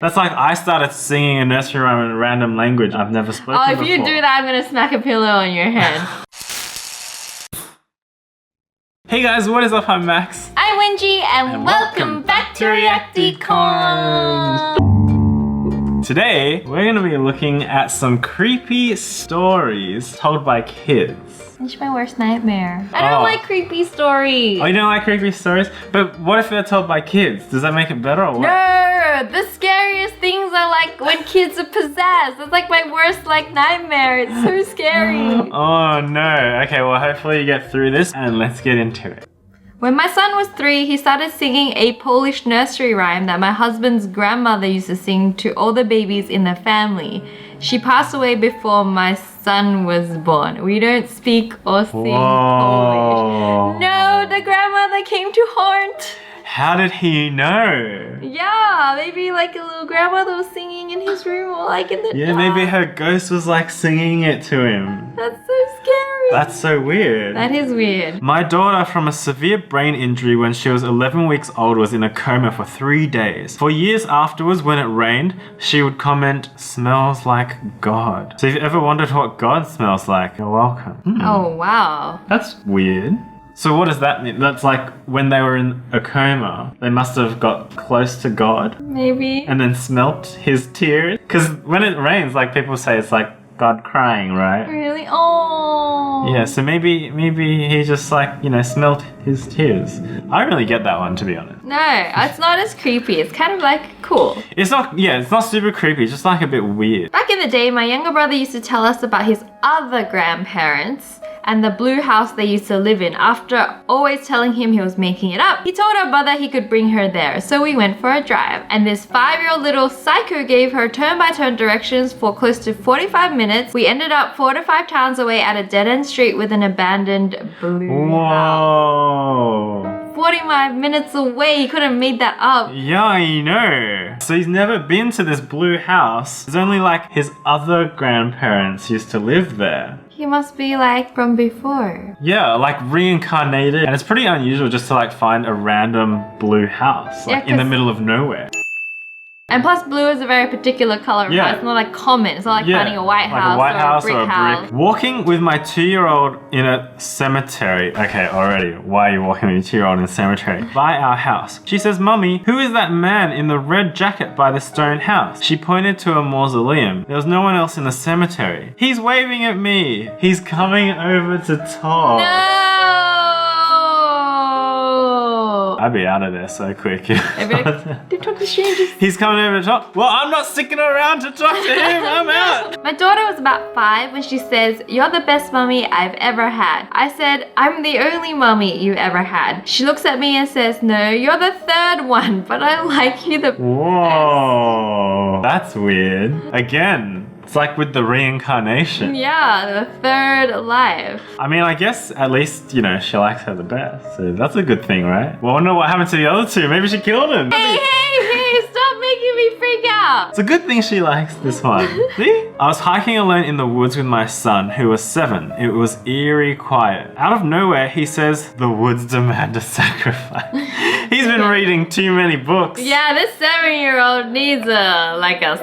That's like I started singing a nursery rhyme in a random language I've never spoken before. Oh, if you do that, I'm gonna smack a pillow on your head. Hey guys, what is up? I'm Max. I'm Wenji, and welcome back to Reacticorns. Today, we're going to be looking at some creepy stories told by kids. It's my worst nightmare. I don't like creepy stories. Oh, you don't like creepy stories? But what if they're told by kids? Does that make it better or what? No, the scariest things are like when kids are possessed. It's like my worst nightmare. It's so scary. Oh no. Okay, well hopefully you get through this and let's get into it. When my son was 3, he started singing a Polish nursery rhyme that my husband's grandmother used to sing to all the babies in the family. She passed away before my son was born. We don't speak or sing Polish. No, the grandmother came to haunt. How did he know? Yeah, maybe like a little grandmother was singing in his room or like in the dark. Maybe her ghost was like singing it to him. That's so scary. That's so weird. That is weird. My daughter, from a severe brain injury when she was 11 weeks old, was in a coma for 3 days. For years afterwards, when it rained, she would comment, "Smells like God." So if you ever wondered what God smells like, you're welcome. Oh, wow. That's weird. So what does that mean? That's like when they were in a coma, they must have got close to God. Maybe. And then smelt his tears. Because when it rains, like people say it's like God crying, right? Really? Oh. Yeah, so maybe he just like, smelt his tears. I don't really get that one, to be honest. No, it's not as creepy. It's kind of like cool. It's not super creepy. It's just like a bit weird. Brother in the day, my younger brother used to tell us about his other grandparents and the blue house they used to live in. After always telling him he was making it up, he told our brother he could bring her there. So we went for a drive, and this 5-year-old little psycho gave her turn-by-turn directions for close to 45 minutes. We ended up 4 to 5 towns away at a dead-end street with an abandoned blue house. 45 minutes away. He couldn't have made that up. Yeah, I know. So he's never been to this blue house. It's only like his other grandparents used to live there. He must be like from before. Yeah, like reincarnated. And it's pretty unusual just to like find a random blue house like in the middle of nowhere. And plus blue is a very particular color. Yeah. It's not like common. It's not like finding a white house or a brick house. Walking with my 2-year-old in a cemetery. Okay, already. Why are you walking with your 2-year-old in a cemetery? By our house. She says, "Mummy, who is that man in the red jacket by the stone house?" She pointed to a mausoleum. There was no one else in the cemetery. "He's waving at me. He's coming over to talk." No! I'd be out of there so quick. I'd be like, "Don't talk to strangers." He's coming over to talk. Well, I'm not sticking around to talk to him. I'm out. My daughter was about 5 when she says, "You're the best mummy I've ever had." I said, "I'm the only mummy you ever had." She looks at me and says, "No, you're the 3rd one, but I like you the best." Whoa, that's weird. Again. It's like with the reincarnation. Yeah, the 3rd life. I mean, I guess at least, she likes her the best. So that's a good thing, right? Well, I wonder what happened to the other 2. Maybe she killed him. Hey, stop making me freak out. It's a good thing she likes this one. See? I was hiking alone in the woods with my son, who was 7. It was eerie quiet. Out of nowhere, he says, "The woods demand a sacrifice." He's been reading too many books. Yeah, this 7-year-old needs a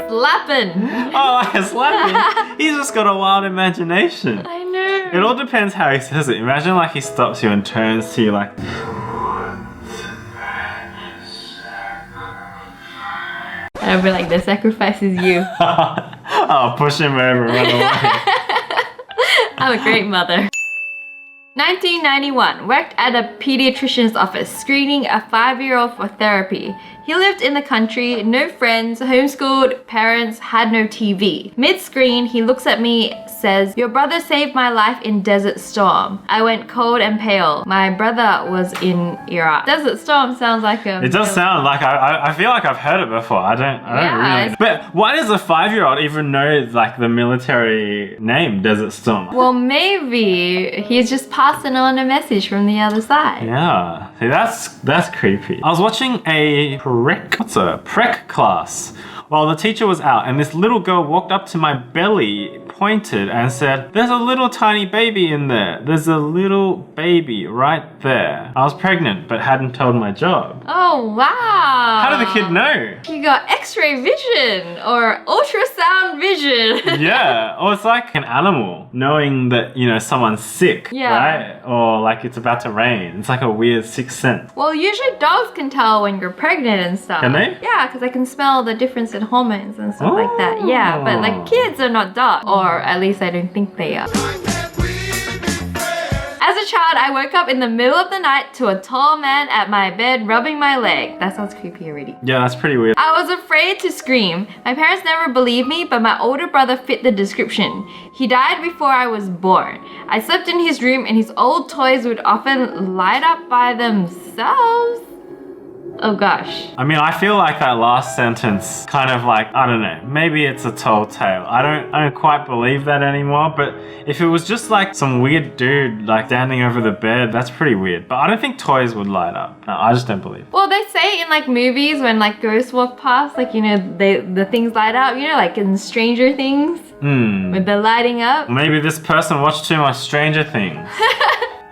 slapping. Oh, like a slapping? He's just got a wild imagination. I know. It all depends how he says it. Imagine like he stops you and turns to you like... I'll be like, "The sacrifice is you." I'll push him over and run away. I'm a great mother. 1991, worked at a pediatrician's office screening a 5-year-old for therapy. He lived in the country, no friends, homeschooled, parents, had no TV. Mid-screen, he looks at me, says, "Your brother saved my life in Desert Storm." I went cold and pale. My brother was in Iraq. Desert Storm sounds like a... It does sound like, I feel like I've heard it before. I don't really. But why does a 5-year-old even know like the military name Desert Storm? Well, maybe he's just part passing on a message from the other side. Yeah, see, that's creepy. I was watching a prec class while the teacher was out, and this little girl walked up to my belly, pointed, and said, "There's a little tiny baby in there. There's a little baby right there." I was pregnant, but hadn't told my job. Oh, wow. How did the kid know? You got x-ray vision or ultrasound vision. Yeah, or it's like an animal knowing that, you know, someone's sick, Yeah. right? Or like it's about to rain. It's like a weird sixth sense. Well, usually dogs can tell when you're pregnant and stuff. Can they? Yeah, because they can smell the difference in hormones and stuff like that. Yeah, but like kids are not dogs. Or at least I don't think they are. As a child, I woke up in the middle of the night to a tall man at my bed rubbing my leg. That sounds creepy already. Yeah, that's pretty weird. I was afraid to scream. My parents never believed me, but my older brother fit the description. He died before I was born. I slept in his room and his old toys would often light up by themselves. Oh gosh. I mean, I feel like that last sentence kind of like, I don't know, maybe it's a tall tale. I don't quite believe that anymore, but if it was just like some weird dude like standing over the bed, that's pretty weird. But I don't think toys would light up. No, I just don't believe it. Well, they say in like movies when like ghosts walk past, like, you know, the things light up, you know, like in Stranger Things with the lighting up. Maybe this person watched too much Stranger Things.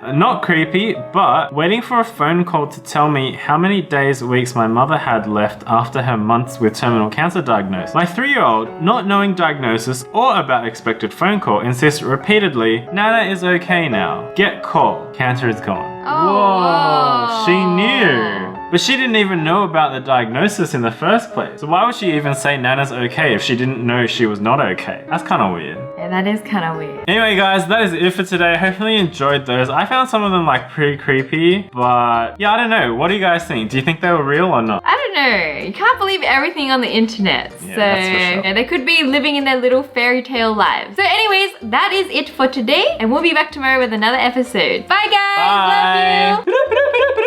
Not creepy, but waiting for a phone call to tell me how many days or weeks my mother had left after her months with terminal cancer diagnosis. My 3-year-old, not knowing diagnosis or about expected phone call, insists repeatedly, "Nana is okay now. Get call. Cancer is gone." Oh, whoa, she knew. But she didn't even know about the diagnosis in the first place. So why would she even say Nana's okay if she didn't know she was not okay? That's kind of weird. Yeah, that is kind of weird. Anyway guys, that is it for today. Hopefully you enjoyed those. I found some of them like pretty creepy, but yeah, I don't know. What do you guys think? Do you think they were real or not? I don't know. You can't believe everything on the internet. Yeah, so that's for sure. yeah, they could be living in their little fairy tale lives. So anyways, that is it for today. And we'll be back tomorrow with another episode. Bye guys! Bye! Love you!